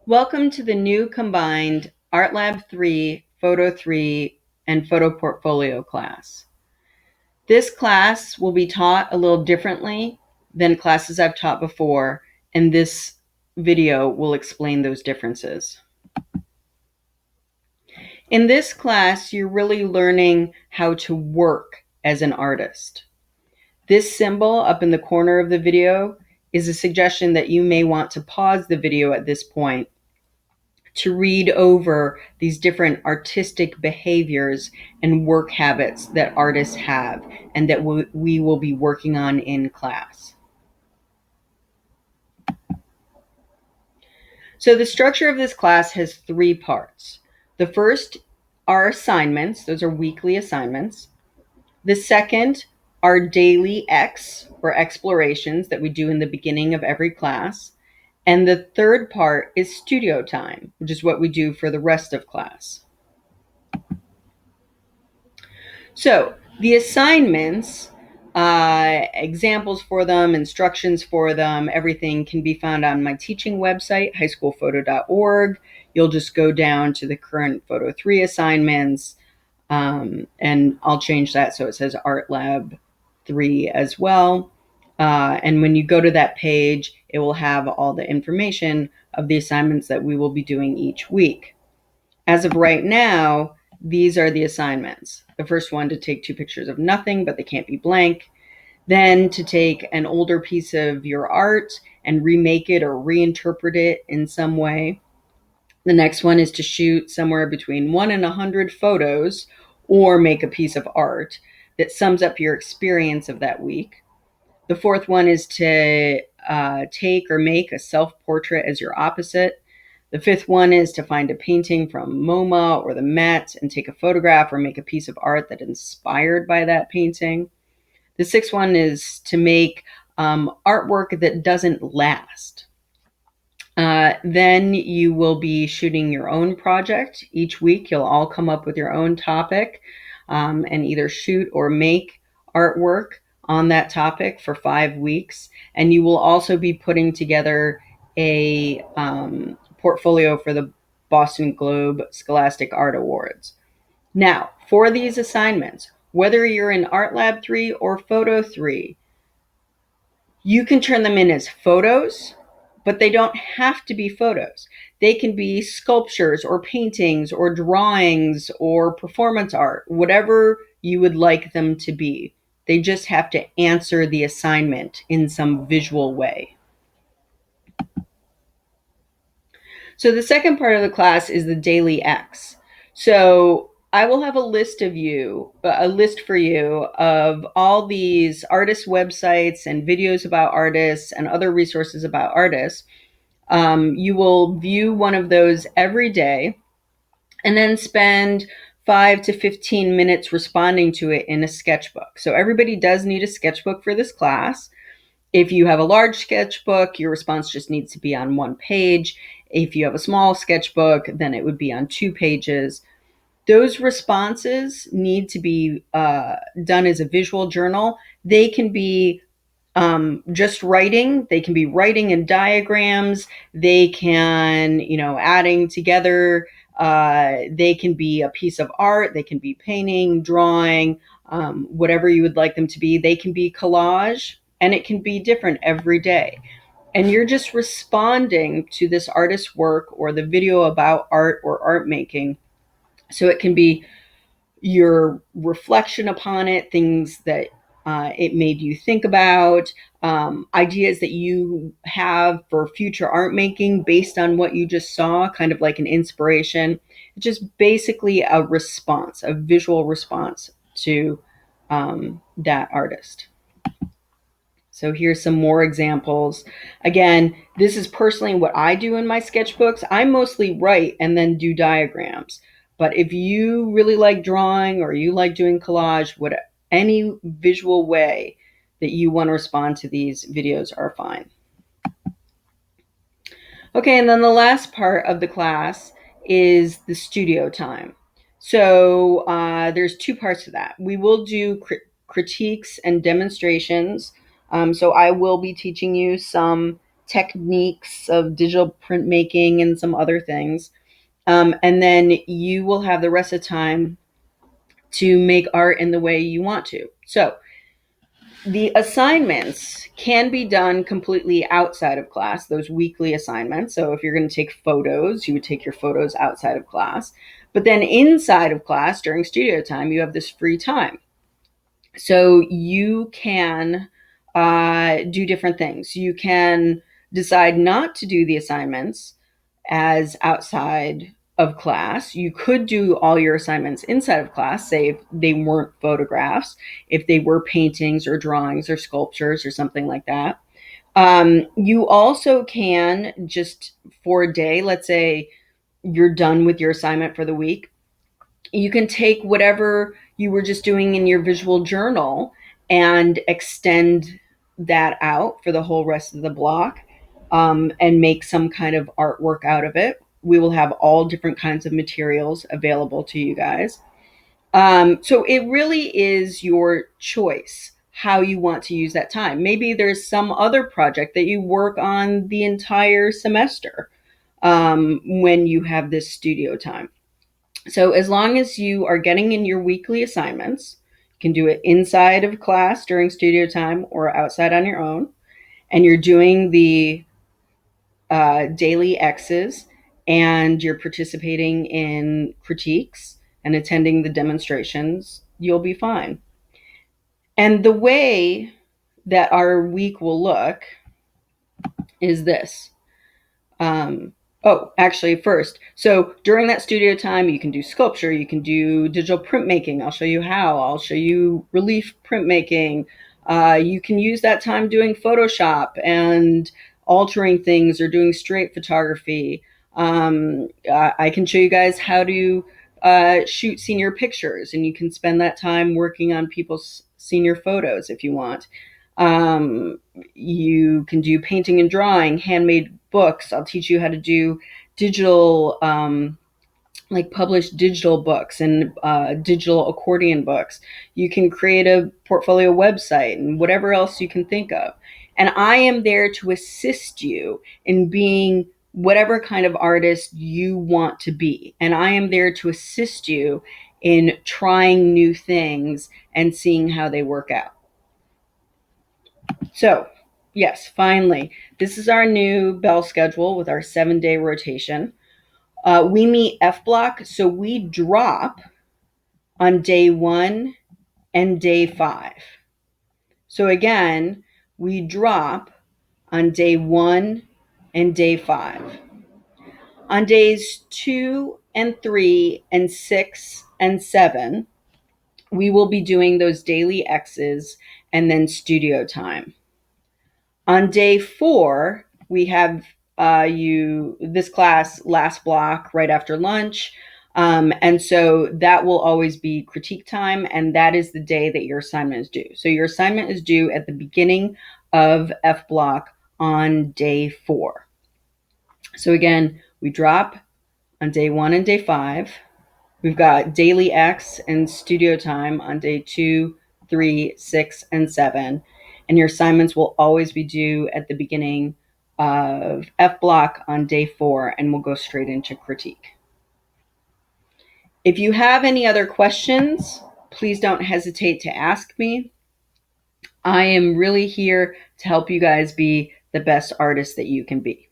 Welcome to the new combined Art Lab 3, Photo 3, and Photo Portfolio class. This class will be taught a little differently than classes I've taught before, and this video will explain those differences. In this class, you're really learning how to work as an artist. This symbol up in the corner of the video is a suggestion that you may want to pause the video at this point to read over these different artistic behaviors and work habits that artists have and that we will be working on in class. So the structure of this class has three parts. The first are assignments. Those are weekly assignments. The second are daily X or explorations that we do in the beginning of every class. And the third part is studio time, which is what we do for the rest of class. So the assignments, examples for them, instructions for them, everything can be found on my teaching website, highschoolphoto.org. You'll just go down to the current Photo 3 assignments, and I'll change that so it says Art Lab 3 as well. And when you go to that page, it will have all the information of the assignments that we will be doing each week. As of right now, these are the assignments. The first one, to take 2 pictures of nothing, but they can't be blank. Then to take an older piece of your art and remake it or reinterpret it in some way. The next one is to shoot somewhere between 1 and 100 photos or make a piece of art that sums up your experience of that week. The fourth one is to take or make a self-portrait as your opposite. The fifth one is to find a painting from MoMA or the Met and take a photograph or make a piece of art that inspired by that painting. The sixth one is to make artwork that doesn't last. Then you will be shooting your own project. Each week you'll all come up with your own topic and either shoot or make artwork on that topic for 5 weeks. And you will also be putting together a portfolio for the Boston Globe Scholastic Art Awards. Now, for these assignments, whether you're in Art Lab 3 or Photo 3, you can turn them in as photos, but they don't have to be photos. They can be sculptures or paintings or drawings or performance art, whatever you would like them to be. They just have to answer the assignment in some visual way. So the second part of the class is the daily X. So I will have a list for you of all these artist websites and videos about artists and other resources about artists. You will view one of those every day and then spend 5 to 15 minutes responding to it in a sketchbook. So everybody does need a sketchbook for this class. If you have a large sketchbook, your response just needs to be on 1 page. If you have a small sketchbook, then it would be on 2 pages. Those responses need to be done as a visual journal. They can be just writing. They can be writing in diagrams. They can, adding together. They can be a piece of art. They can be painting, drawing, whatever you would like them to be. They can be collage, and it can be different every day. And you're just responding to this artist's work or the video about art or art making. So it can be your reflection upon it, things that it made you think about, ideas that you have for future art making based on what you just saw, kind of like an inspiration. It's just basically a response, a visual response to that artist. So here's some more examples. Again, this is personally what I do in my sketchbooks. I mostly write and then do diagrams. But if you really like drawing or you like doing collage, any visual way that you want to respond to these videos are fine. Okay, and then the last part of the class is the studio time. So there's 2 parts to that. We will do critiques and demonstrations. So I will be teaching you some techniques of digital printmaking and some other things. And then you will have the rest of the time to make art in the way you want to. So the assignments can be done completely outside of class, those weekly assignments. So if you're going to take photos, you would take your photos outside of class. But then inside of class, during studio time, you have this free time. So you can do different things. You can decide not to do the assignments as outside of class. You could do all your assignments inside of class, say if they weren't photographs, if they were paintings or drawings or sculptures or something like that. You also can just for a day, let's say you're done with your assignment for the week, you can take whatever you were just doing in your visual journal and extend that out for the whole rest of the block, and make some kind of artwork out of it. We will have all different kinds of materials available to you guys. So it really is your choice how you want to use that time. Maybe there's some other project that you work on the entire semester, when you have this studio time. So as long as you are getting in your weekly assignments, you can do it inside of class during studio time or outside on your own, and you're doing the daily X's, and you're participating in critiques and attending the demonstrations, you'll be fine. And the way that our week will look is this. Um, oh, actually, first, so during that studio time, you can do sculpture, you can do digital printmaking. I'll show you how. I'll show you relief printmaking. You can use that time doing Photoshop and altering things or doing straight photography. I can show you guys how to shoot senior pictures, and you can spend that time working on people's senior photos if you want. You can do painting and drawing, handmade books. I'll teach you how to do digital, like published digital books and digital accordion books. You can create a portfolio website and whatever else you can think of. And I am there to assist you in being whatever kind of artist you want to be. And I am there to assist you in trying new things and seeing how they work out. So, yes, finally, this is our new bell schedule with our 7-day rotation. We meet F block, so we drop on day 1 and day 5. So, again, we drop on day 1 and day 5. On days 2 and 3 and 6 and 7, we will be doing those daily X's and then studio time. On day 4, we have this class last block right after lunch. And so that will always be critique time, and that is the day that your assignment is due. So your assignment is due at the beginning of F block on day 4. So again, we drop on day 1 and day 5. We've got daily X and studio time on day 2, 3, 6, and 7. And your assignments will always be due at the beginning of F block on day 4, and we'll go straight into critique. If you have any other questions, please don't hesitate to ask me. I am really here to help you guys be the best artist that you can be.